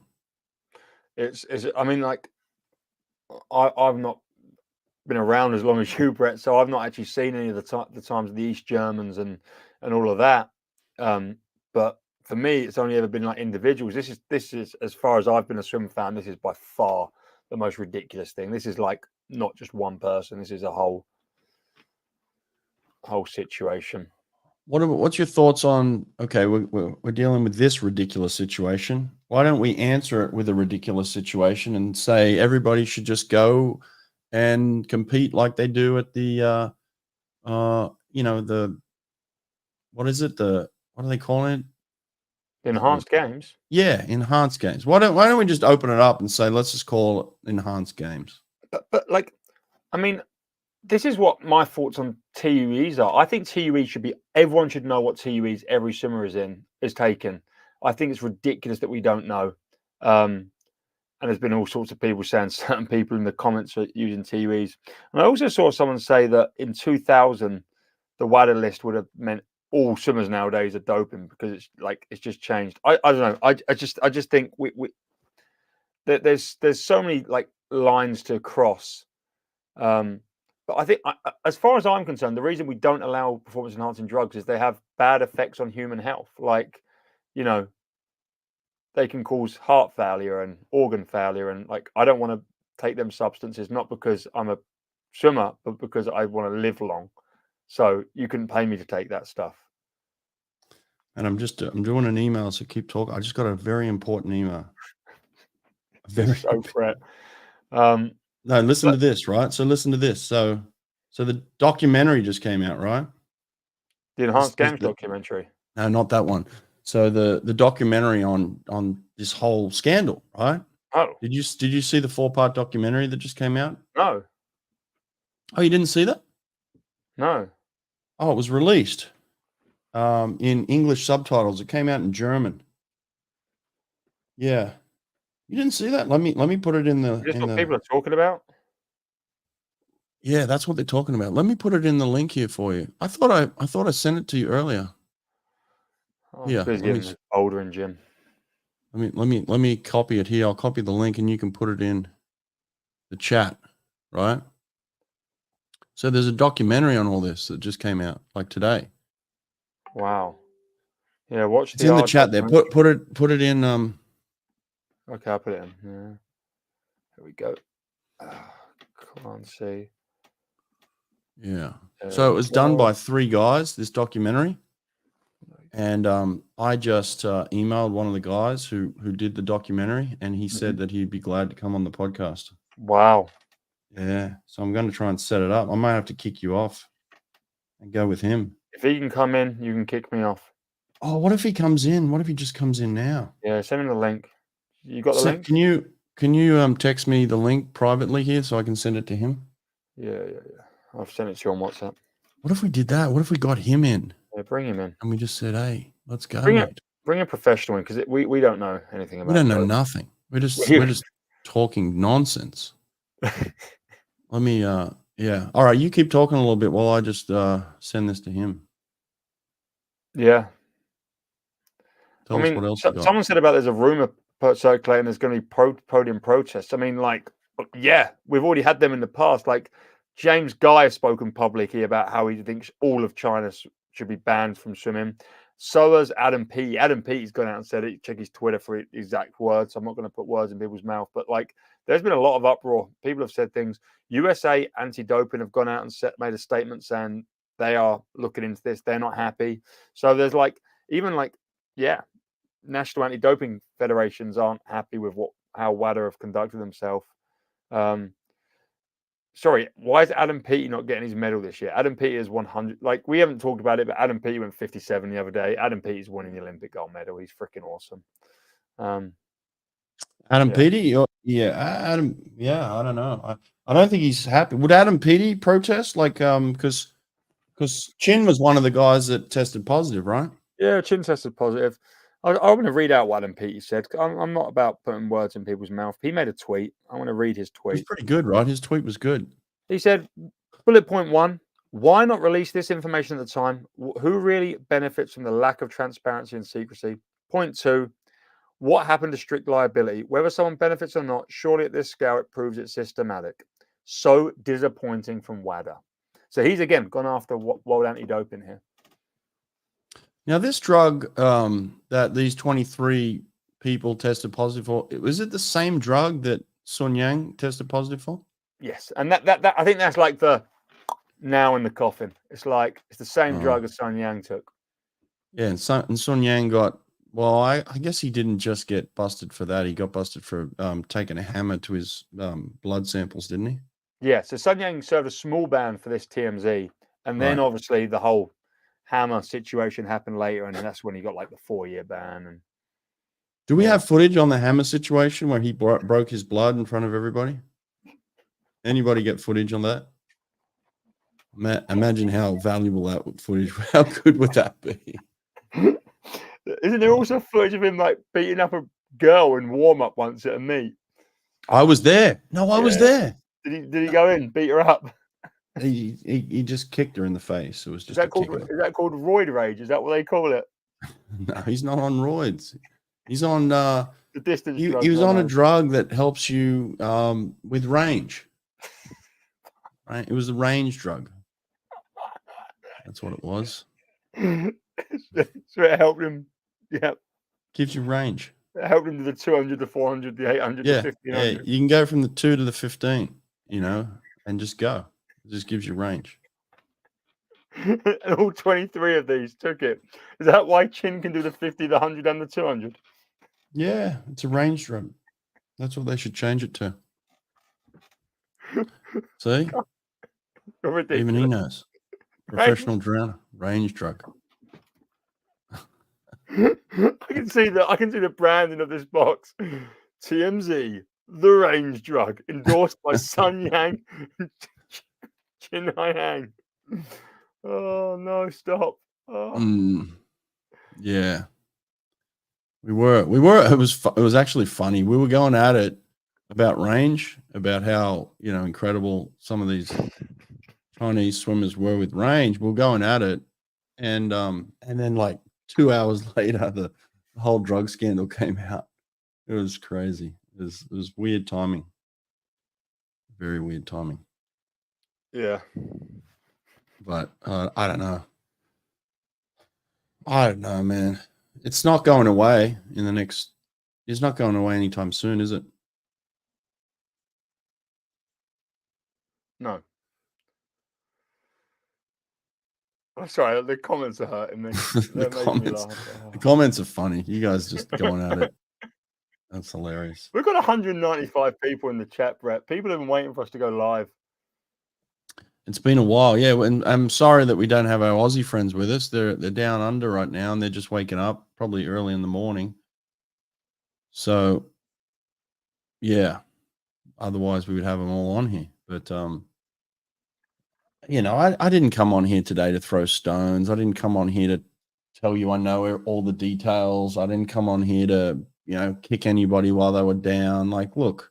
I mean, like, I've not been around as long as you, Brett, so I've not actually seen any of the times of the East Germans and all of that. But for me, it's only ever been like individuals. This is as far as I've been a swim fan, this is by far the most ridiculous thing. This is like not just one person. This is a whole situation. What's your thoughts on? Okay, we're dealing with this ridiculous situation. Why don't we answer it with a ridiculous situation and say everybody should just go and compete like they do at the the what is it, what are they calling it? Enhanced games. Yeah, enhanced games. Why don't we just open it up and say, let's just call it enhanced games? But like, I mean, this is what my thoughts on TUEs are. I think TUEs everyone should know what TUEs every swimmer is taken. I think it's ridiculous that we don't know. And there's been all sorts of people saying certain people in the comments are using TUEs. And I also saw someone say that in 2000, the WADA list would have meant all swimmers nowadays are doping because it's just changed. I don't know. I just think there's so many like lines to cross. But I think, as far as I'm concerned, the reason we don't allow performance enhancing drugs is they have bad effects on human health. Like, they can cause heart failure and organ failure. And like, I don't want to take them substances, not because I'm a swimmer, but because I want to live long. So you couldn't pay me to take that stuff. And I'm doing an email, so keep talking. I just got a very important email. You're so Brett. No, listen to this, right? So listen to this. So the documentary just came out, right? The Enhanced Games documentary. No, not that one. So the documentary on this whole scandal, right? Oh, Did you see the 4-part documentary that just came out? no, Oh, you didn't see that? no. Oh, it was released in English subtitles. It came out in German. Yeah, you didn't see that? Let me put it in the. Is this what people are talking about? Yeah, that's what they're talking about. Let me put it in the link here for you. I thought I sent it to you earlier. Yeah, busy in Boulder and Jim. Let me copy it here. I'll copy the link and you can put it in the chat, right? So there's a documentary on all this that just came out like today. Wow. Yeah, watch it's in the chat there. Put it in. Okay, I'll put it in. Yeah. Here we go. Can't see. Yeah. So it was done by 3 guys, this documentary. And I just emailed one of the guys who did the documentary, and he said that he'd be glad to come on the podcast. Wow. Yeah. So I'm going to try and set it up. I might have to kick you off and go with him. If he can come in, you can kick me off. Oh, what if he comes in? What if he just comes in now? Yeah, send him the link. You got the link? Can you text me the link privately here so I can send it to him? Yeah. I've sent it to you on WhatsApp. What if we did that? What if we got him in? Yeah, bring him in. And we just said, hey, let's go. Bring a professional in, because we don't know anything about it. We don't know nothing. We're just talking nonsense. Let me yeah. All right, you keep talking a little bit while I just send this to him. Yeah. Tell us what else you got. Someone said about there's a rumor circulating there's going to be podium protests. I mean, like, yeah, we've already had them in the past. Like, James Guy has spoken publicly about how he thinks all of China should be banned from swimming. So has Adam Peaty. Adam Peaty's gone out and said it. Check his Twitter for exact words. I'm not going to put words in people's mouth, but like, there's been a lot of uproar. People have said things. USA anti-doping have gone out and made a statement saying they are looking into this. They're not happy. So there's national anti-doping federations aren't happy with how WADA have conducted themselves. Sorry, why is Adam Peaty not getting his medal this year? Adam Peaty is 100. Like, we haven't talked about it, but Adam Peaty went 57 the other day. Adam Peaty's winning the Olympic gold medal. He's freaking awesome. Adam Peaty? Yeah, Adam. Yeah, I don't know. I don't think he's happy. Would Adam Peaty protest? Like, because Chin was one of the guys that tested positive, right? Yeah, Chin tested positive. I want to read out what Adam Peaty said. I'm not about putting words in people's mouth. He made a tweet. I want to read his tweet. It was pretty good, right? His tweet was good. He said, bullet point 1, why not release this information at the time? Who really benefits from the lack of transparency and secrecy? Point 2, what happened to strict liability? Whether someone benefits or not, surely at this scale it proves it's systematic. So disappointing from WADA. So he's again gone after World Anti-Doping here. Now, this drug that these 23 people tested positive for, was it the same drug that Sun Yang tested positive for? Yes, and that I think that's like the now in the coffin. It's like it's the same drug as Sun Yang took. Yeah, and Sun Yang got, well, I guess he didn't just get busted for that. He got busted for taking a hammer to his blood samples, didn't he? Yeah, so Sun Yang served a small ban for this TMZ, and then obviously the whole hammer situation happened later, and that's when he got like the 4-year ban. And do we have footage on the hammer situation where he broke his blood in front of everybody? Anybody get footage on that? Imagine how valuable that footage. How good would that be? Isn't there also footage of him like beating up a girl in warm up once at a meet? I was there. No, I was there. Did he go in, beat her up? He just kicked her in the face. It was just is that called roid rage? Is that what they call it? No, he's not on roids. He's on the distance. He was on a drug that helps you with range. Right? It was a range drug. That's what it was. So it helped him. Yeah. Gives you range. It helped him to the 200, the 400, the 800, the 1500. Yeah, you can go from the 2 to the 15, and just go. It just gives you range. and all 23 of these took it. Is that why Chin can do the 50, the 100, and the 200? Yeah, it's a range drug. That's what they should change it to. See? You're ridiculous. Even he knows. Professional drowner, range drug. I can see the branding of this box. TMZ, the range drug, endorsed by Sun Yang, Chin Hai Hang. Oh no, stop. Oh. Yeah. We were. It was actually funny. We were going at it about range, about how incredible some of these Chinese swimmers were with range. We were going at it, and then like 2 hours later, the whole drug scandal came out. It was crazy. It was weird timing. Very weird timing. Yeah. But I don't know. I don't know, man. It's not going away it's not going away anytime soon, is it? No. I'm sorry, the comments are hurting me. The comments are funny. You guys just going at it. That's hilarious. We've got 195 people in the chat, Brett. People have been waiting for us to go live. It's been a while, yeah. And I'm sorry that we don't have our Aussie friends with us. They're down under right now, and they're just waking up probably early in the morning. So, yeah. Otherwise, we would have them all on here. But I didn't come on here today to throw stones. I didn't come on here to tell you I know all the details. I didn't come on here to kick anybody while they were down. Like, look.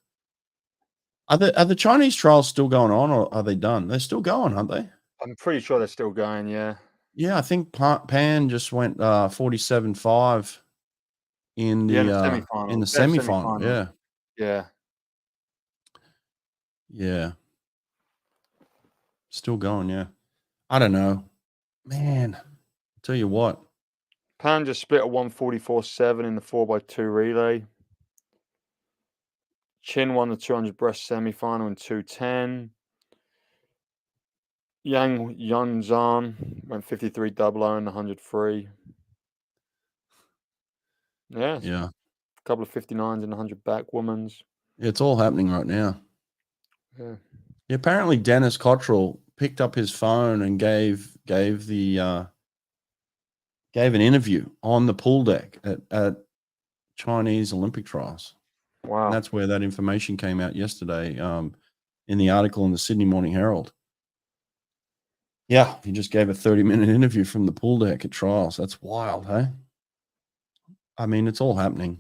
Are the Chinese trials still going on, or are they done? They're still going, aren't they? I'm pretty sure they're still going, yeah. Yeah, I think Pan just went 47.5 in the semi-final. in the semi-final. Yeah. Yeah. Yeah. Still going, yeah. I don't know. Man, I'll tell you what. Pan just split a 144.7 in the 4x2 relay. Chin won the 200 breast semi-final in 2:10. Yang Yunzan went 53 double O in the 100 free. Yeah. Yeah. A couple of 59s in the 100 back women's. It's all happening right now. Yeah. Apparently Dennis Cottrell picked up his phone and gave an interview on the pool deck at Chinese Olympic trials. Wow. And that's where that information came out yesterday in the article in the Sydney Morning Herald. Yeah, he just gave a 30-minute interview from the pool deck at trials. That's wild, hey? I mean, it's all happening.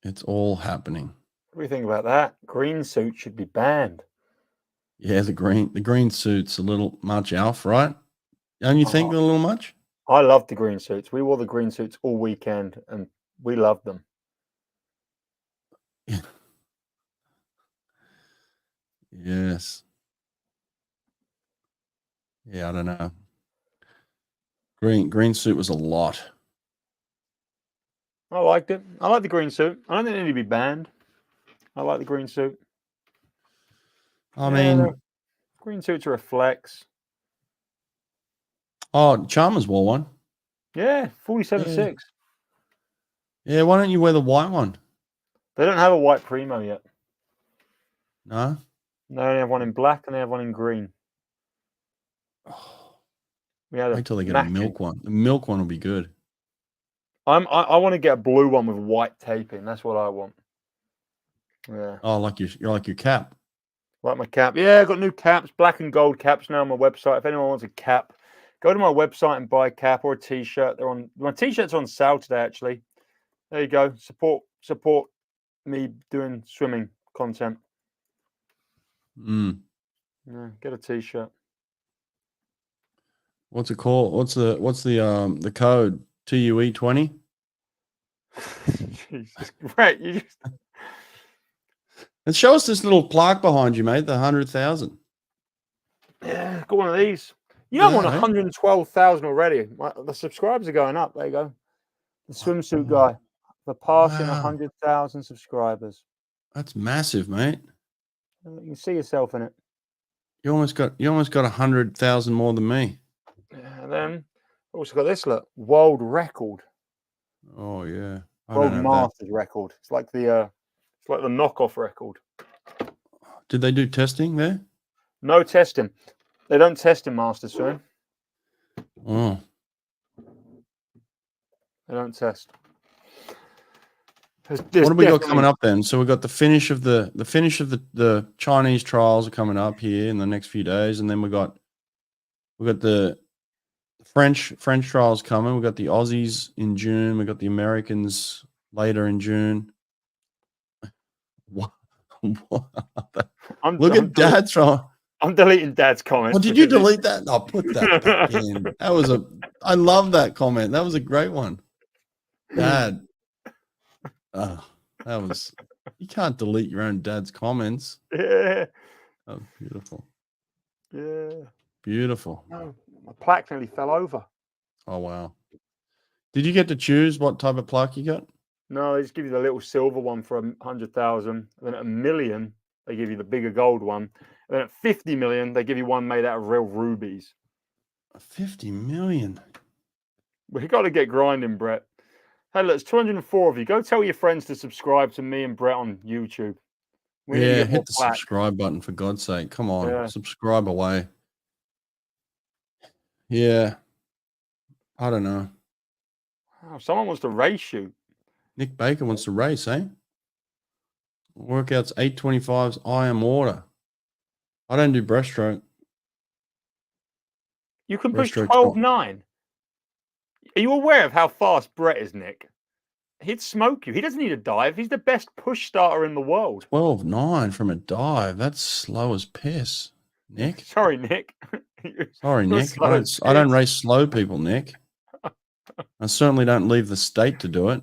It's all happening. What do you think about that? Green suit should be banned. Yeah, the green suit's a little much, Alf, right? Don't you think they're a little much? I love the green suits. We wore the green suits all weekend, and we loved them. Yes. Yeah, I don't know. Green suit was a lot. I liked it. I like the green suit. I don't think it need to be banned. I like the green suit. I mean, green suits are a flex. Oh, Chalmers wore one. Yeah, 47.6. Yeah, why don't you wear the white one? They don't have a white Primo yet. No? No, they have one in black and they have one in green. Wait till they get a milk one. The milk one will be good. I want to get a blue one with white taping. That's what I want. Yeah. Oh, you're like your cap. Like my cap. Yeah, I've got new caps, black and gold caps now on my website. If anyone wants a cap, go to my website and buy a cap or a t-shirt. My t-shirt's on sale today, actually. There you go. Support me doing swimming content. Yeah, get a t-shirt. What's it called? What's the code? TUE20? Jesus. Right, you just And show us this little plaque behind you, mate, the 100,000. Yeah, got one of these. You know, I'm on 112,000 already. The subscribers are going up. There you go. The swimsuit guy for passing 100,000 subscribers. That's massive, mate. You can see yourself in it. You almost got 100,000 more than me. And then also got this look, world record, Oh yeah, I world don't have that. masters record. It's like the knockoff record. Did they do testing there? No testing. They don't test in Masters, soon. Oh, They don't test. what have we got coming up then? So we got the finish of the Chinese trials are coming up here in the next few days, and then we got the French trials coming. We got the Aussies in June. We got the Americans later in June. What? Look at Dad's trying. I'm deleting Dad's comment. Oh, did you delete that? I'll put that back in. I love that comment. That was a great one. Dad. Oh, you can't delete your own dad's comments. Yeah. Oh, beautiful. Yeah. Beautiful. No, my plaque nearly fell over. Oh, wow. Did you get to choose what type of plaque you got? No, they just give you the little silver one for 100,000. Then at $1 million, they give you the bigger gold one. And then at 50 million, they give you one made out of real rubies. 50 million. We got to get grinding, Brett. Hey, look, it's 204 of you. Go tell your friends to subscribe to me and Brett on YouTube. We need to get hit the subscribe button for God's sake. Come on, subscribe away. Yeah. I don't know. Wow, someone wants to race you. Nick Baker wants to race, eh? Workouts 825s, I am water. I don't do breaststroke. You can push 12.9. Are you aware of how fast Brett is, Nick? He'd smoke you. He doesn't need a dive. He's the best push starter in the world. 12.9 from a dive. That's slow as piss, Nick. Sorry, Nick. Sorry, Nick. I don't race slow people, Nick. I certainly don't leave the state to do it.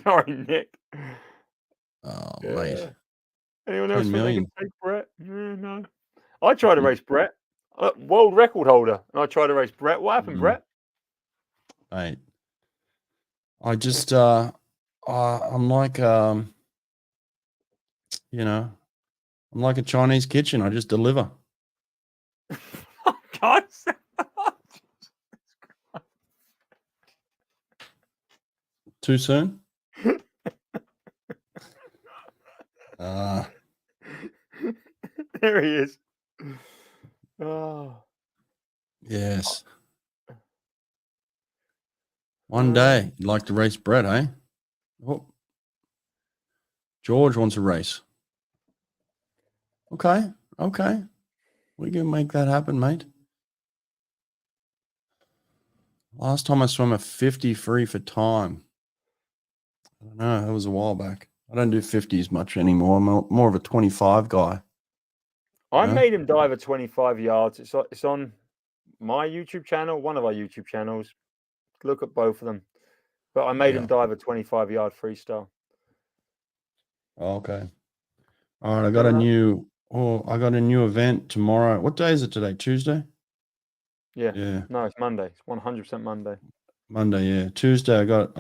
Sorry, Nick. Oh, mate. Anyone else think they can take Brett? No. I tried to race Brett. World record holder. And I tried to race Brett. What happened, Brett? Mate. I just I'm like I'm like a Chinese kitchen. I just deliver. God. Too soon? There he is. Oh. Yes. One day you'd like to race Brett, eh? Oh. George wants a race. Okay. We can make that happen, mate. Last time I swam a 50 free for time. I don't know. That was a while back. I don't do 50s much anymore. I'm more of a 25 guy. I made him dive at 25 yards. It's on my YouTube channel, one of our YouTube channels. Look at both of them. But I made him dive a 25-yard freestyle. Okay. All right. I got a new event tomorrow. What day is it today? Tuesday? Yeah. No, it's Monday. It's 100% Monday. Monday, yeah. Tuesday, I got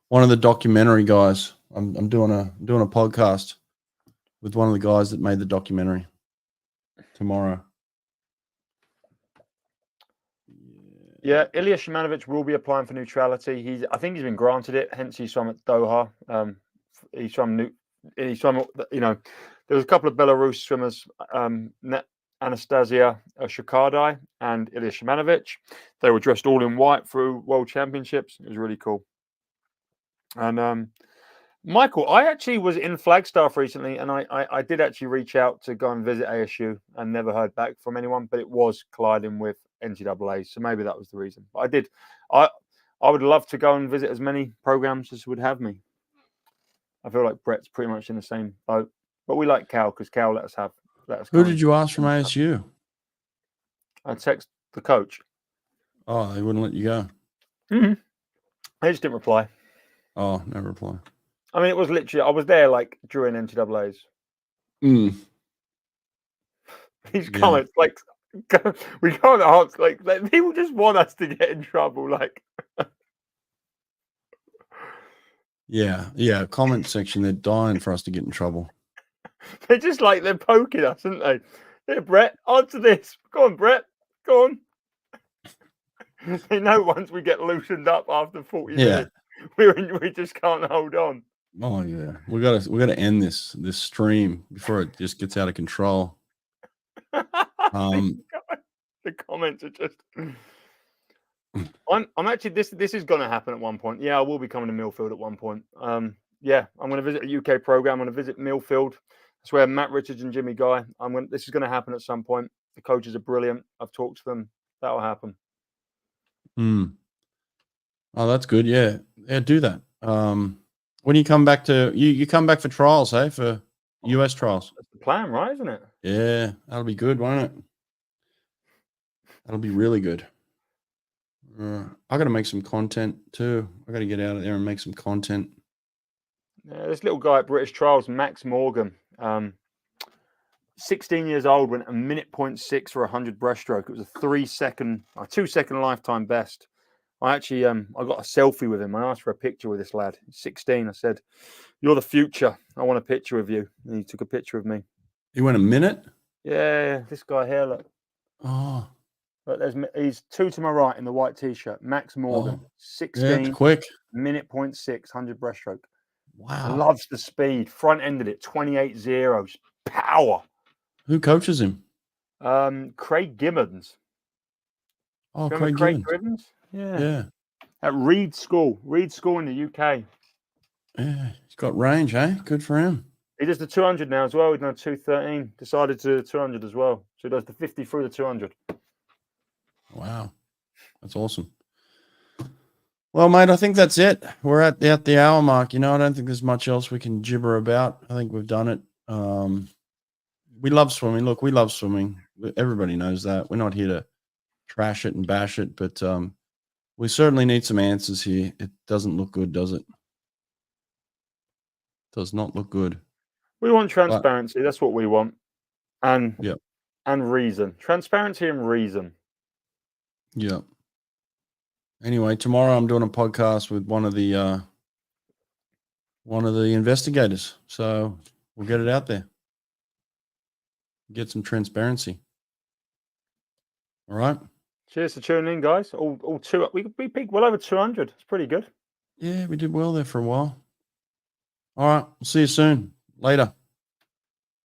one of the documentary guys. I'm doing a podcast with one of the guys that made the documentary tomorrow. Yeah, Ilya Shimanovic will be applying for neutrality. I think he's been granted it. Hence, he swam at Doha. He swam. There was a couple of Belarus swimmers, Anastasia Shakardai and Ilya Shimanovic. They were dressed all in white through World Championships. It was really cool. And Michael, I actually was in Flagstaff recently, and I did actually reach out to go and visit ASU and never heard back from anyone, but it was colliding with NCAA, so maybe that was the reason. But I would love to go and visit as many programs as would have me. I feel like Brett's pretty much in the same boat, but we like Cal because Cal let us. Who did you ask from ASU? I text the coach. Oh, they wouldn't let you go. Mm-hmm. They just didn't reply. Oh, no reply. I mean, it was literally, I was there like during NCAAs. These comments, like, we can't answer, like people just want us to get in trouble. Like, Yeah. Comment section, they're dying for us to get in trouble. They're just like they're poking us, aren't they? Here, Brett, answer this. Go on, Brett. Go on. They know once we get loosened up after 40 minutes, we just can't hold on. Oh yeah, we gotta end this stream before it just gets out of control. The comments are just. I'm actually this is going to happen at one point. Yeah, I will be coming to Millfield at one point. Yeah, I'm going to visit a UK program. I'm going to visit Millfield. That's where Matt Richards and Jimmy Guy. This is going to happen at some point. The coaches are brilliant. I've talked to them. That'll happen. Oh, that's good. Yeah, do that. When you come back to you come back for trials, hey, for US trials. That's the plan, right? Isn't it? Yeah, that'll be good, won't it? That'll be really good. I got to make some content too. I got to get out of there and make some content. Yeah, this little guy at British Trials, Max Morgan, 16 years old, went 1:06 for 100 breaststroke. It was a 2-second lifetime best. I actually, I got a selfie with him. I asked for a picture with this lad. He's 16. I said, "You're the future. I want a picture of you." And he took a picture of me. He went a minute? Yeah, this guy here, look. Oh. But he's 2 to my right in the white t-shirt. Max Morgan, 16. Yeah, quick. 1:06, 100 breaststroke. Wow. Loves the speed. Front ended it, 28.0. Power. Who coaches him? Craig Gibbons. Oh, Craig Gibbons. Yeah. At Reed School in the UK. Yeah, he's got range, eh? Good for him. He does the 200 now as well. He's done 213. Decided to do the 200 as well. So he does the 50 through the 200. Wow. That's awesome. Well, mate, I think that's it. We're at the hour mark. I don't think there's much else we can gibber about. I think we've done it. We love swimming. Look, we love swimming. Everybody knows that. We're not here to trash it and bash it, but we certainly need some answers here. It doesn't look good, does it? Does not look good. We want transparency. That's what we want. And reason. Transparency and reason. Yeah. Anyway, tomorrow I'm doing a podcast with one of the investigators. So we'll get it out there. Get some transparency. All right. Cheers for tuning in, guys. All two. We peaked well over 200. It's pretty good. Yeah, we did well there for a while. All right. We'll see you soon. Later.